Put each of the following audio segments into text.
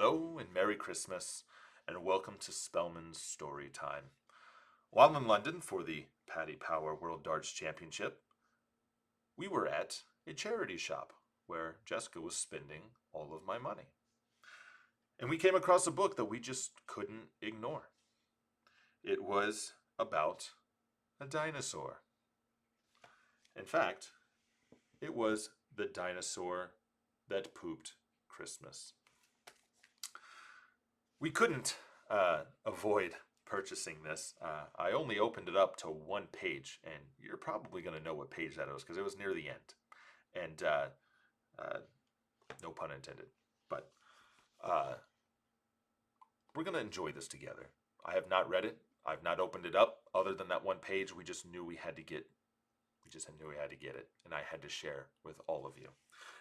Hello and Merry Christmas, and welcome to Spellman's Story Time. While in London for the Paddy Power World Darts Championship, we were at a charity shop where Jessica was spending all of my money. And we came across a book that we just couldn't ignore. It was about a dinosaur. In fact, it was the dinosaur that pooped Christmas. We couldn't avoid purchasing this. I only opened it up to one page, and you're probably going to know what page that was because it was near the end. And no pun intended. But we're going to enjoy this together. I have not read it. I've not opened it up. Other than that one page, we just knew we had to get. We just knew we had to get it, and I had to share with all of you.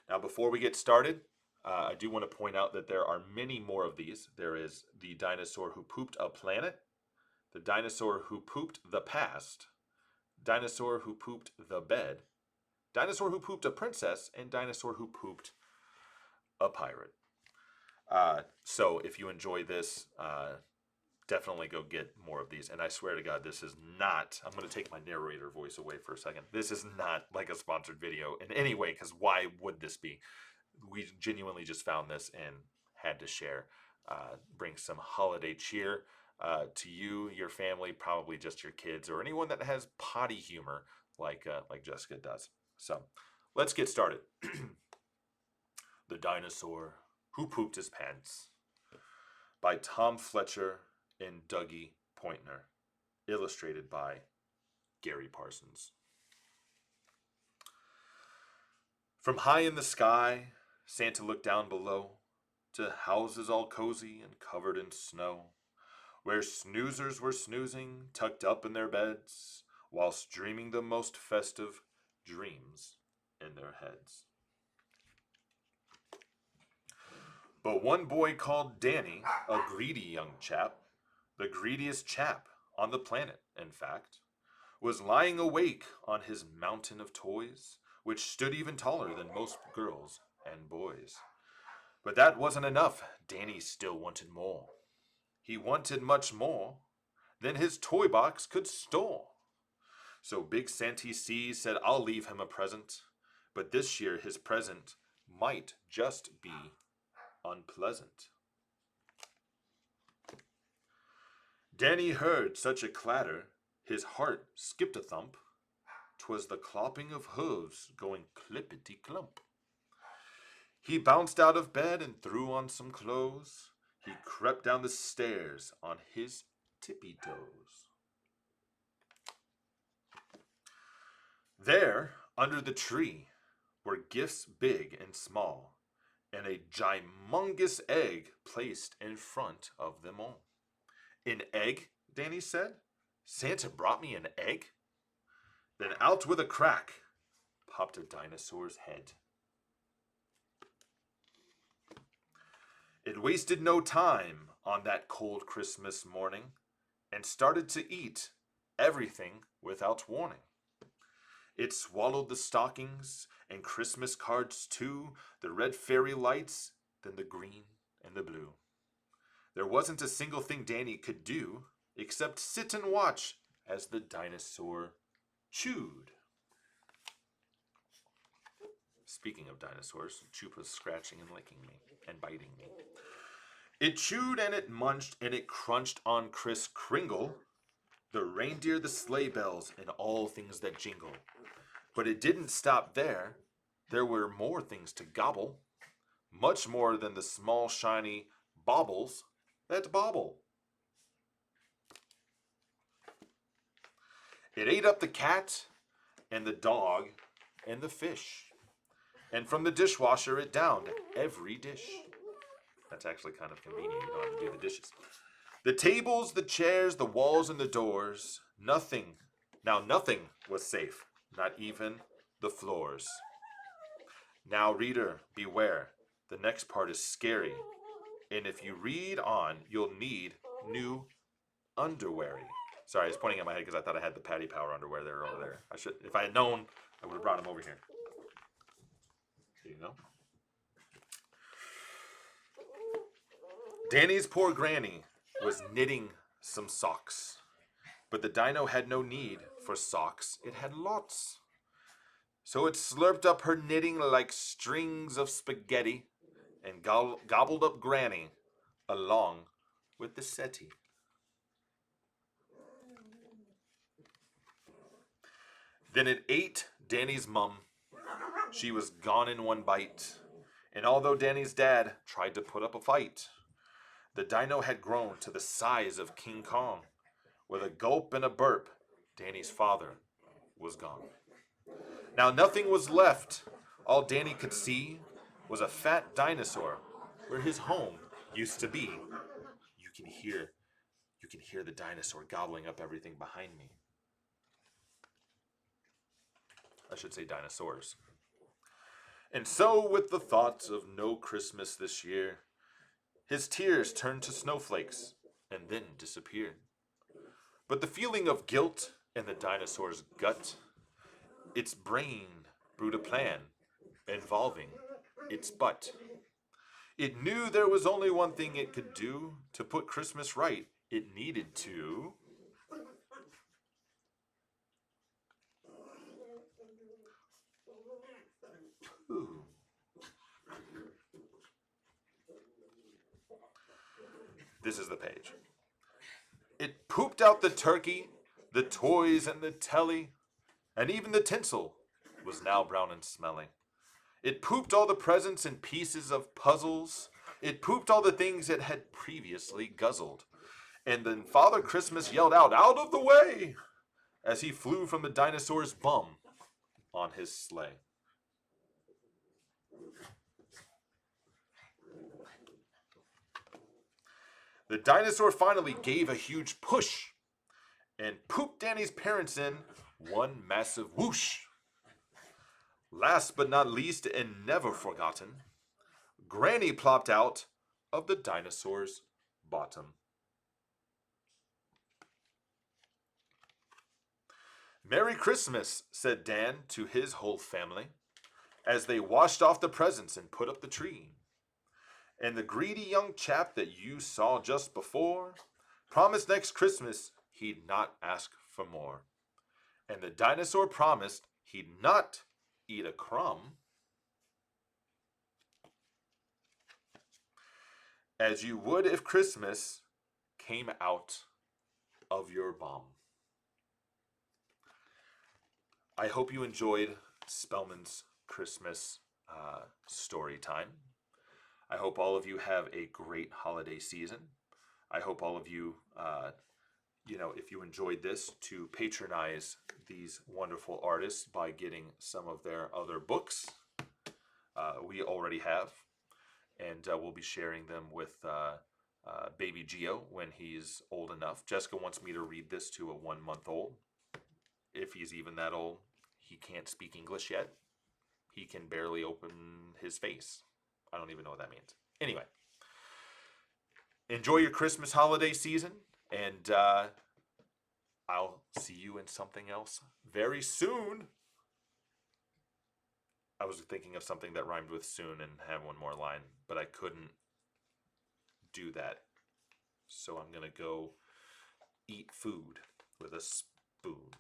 Now, before we get started, I do want to point out that there are many more of these. There is the dinosaur who pooped a planet, the dinosaur who pooped the past, dinosaur who pooped the bed, dinosaur who pooped a princess, and dinosaur who pooped a pirate. So if you enjoy this, definitely go get more of these. And I swear to God, this is not, I'm going to take my narrator voice away for a second. This is not like a sponsored video in any way, because why would this be? We genuinely just found this and had to share. Bring some holiday cheer to you, your family, probably just your kids, or anyone that has potty humor like Jessica does. So let's get started. The Dinosaur Who Pooped His Pants by Tom Fletcher and Dougie Pointner. Illustrated by Gary Parsons. From high in the sky, Santa looked down below to houses all cozy and covered in snow, where snoozers were snoozing, tucked up in their beds, whilst dreaming the most festive dreams in their heads. But one boy called Danny, a greedy young chap, the greediest chap on the planet, in fact, was lying awake on his mountain of toys, which stood even taller than most girls and boys. But that wasn't enough. Danny still wanted more. He wanted much more than his toy box could store. So Big Santy C said, I'll leave him a present, but this year his present might just be unpleasant. Danny heard such a clatter, his heart skipped a thump. 'Twas the clopping of hooves going clippity-clump. He bounced out of bed and threw on some clothes. He crept down the stairs on his tippy toes. There, under the tree, were gifts big and small, and a gymongous egg placed in front of them all. An egg, Danny said? Santa brought me an egg? Then out with a crack popped a dinosaur's head. It wasted no time on that cold Christmas morning and started to eat everything without warning. It swallowed the stockings and Christmas cards too, the red fairy lights, then the green and the blue. There wasn't a single thing Danny could do except sit and watch as the dinosaur chewed. Speaking of dinosaurs, Chupa's scratching and licking me and biting me. It chewed and it munched and it crunched on Kris Kringle, the reindeer, the sleigh bells, and all things that jingle. But it didn't stop there. There were more things to gobble, much more than the small shiny baubles that bobble. It ate up the cat and the dog and the fish. And from the dishwasher it downed every dish. That's actually kind of convenient. You don't have to do the dishes. The tables, the chairs, the walls, and the doors. Nothing was safe. Not even the floors. Now, reader, beware. The next part is scary. And if you read on, you'll need new underweary. Sorry, I was pointing at my head because I thought I had the Paddy Power underwear there over there. If I had known, I would have brought them over here. There you go. Danny's poor granny was knitting some socks, but the dino had no need for socks. It had lots. So it slurped up her knitting like strings of spaghetti and gobbled up Granny along with the settee. Then it ate Danny's mum. She was gone in one bite. And although Danny's dad tried to put up a fight, the dino had grown to the size of King Kong. With a gulp and a burp, Danny's father was gone. Now nothing was left. All Danny could see was a fat dinosaur where his home used to be. You can hear the dinosaur gobbling up everything behind me. I should say dinosaurs. And so, with the thought of no Christmas this year, his tears turned to snowflakes and then disappeared. But the feeling of guilt in the dinosaur's gut, its brain brewed a plan involving its butt. It knew there was only one thing it could do to put Christmas right. It needed to poo. This is the page. It pooped out the turkey, the toys, and the telly, and even the tinsel was now brown and smelly. It pooped all the presents and pieces of puzzles. It pooped all the things it had previously guzzled. And then Father Christmas yelled out of the way, as he flew from the dinosaur's bum on his sleigh. The dinosaur finally gave a huge push and pooped Danny's parents in one massive whoosh. Last but not least, and never forgotten, Granny plopped out of the dinosaur's bottom. "Merry Christmas," said Dan to his whole family, as they washed off the presents and put up the tree. And the greedy young chap that you saw just before promised next Christmas he'd not ask for more. And the dinosaur promised he'd not eat a crumb, as you would if Christmas came out of your bum. I hope you enjoyed Spellman's Christmas story time. I hope all of you have a great holiday season. I hope all of you, if you enjoyed this, to patronize these wonderful artists by getting some of their other books. We already have, and we'll be sharing them with baby Geo when he's old enough. Jessica wants me to read this to a 1-month-old. If he's even that old, he can't speak English yet. He can barely open his face. I don't even know what that means. Anyway, enjoy your Christmas holiday season, and I'll see you in something else very soon. I was thinking of something that rhymed with soon and had one more line, but I couldn't do that. So I'm going to go eat food with a spoon.